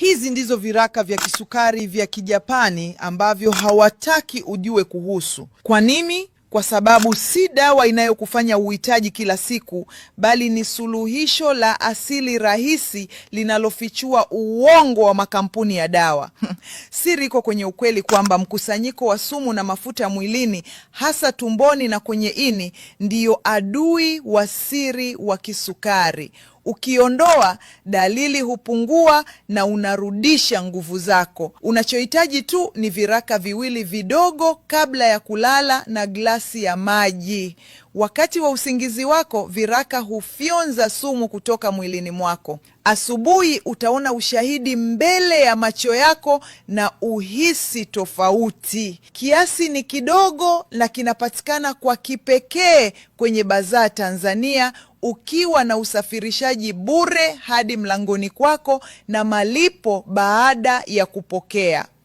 Hizi ndizo viraka vya kisukari vya Kijapani ambavyo hawataki ujue kuhusu. Kwa nini? Kwa sababu si dawa inayokufanya uhitaji kila siku, bali ni suluhisho la asili rahisi linalofichua uongo wa makampuni ya dawa. Siri iko kwenye ukweli kwamba mkusanyiko wa sumu na mafuta mwilini, hasa tumboni na kwenye ini, ndiyo adui wa siri wa kisukari. Ukiondoa, dalili hupungua na unarudisha nguvu zako. Unachohitaji tu ni viraka viwili vidogo kabla ya kulala na glasi ya maji. Wakati wa usingizi wako, viraka hufyonza sumu kutoka mwilini mwako. Asubuhi utaona ushahidi mbele ya macho yako na uhisi tofauti. Kiasi ni kidogo na kinapatikana kwa kipekee kwenye bazaa Tanzania, ukiwa na usafirishaji bure hadi mlangoni kwako na malipo baada ya kupokea.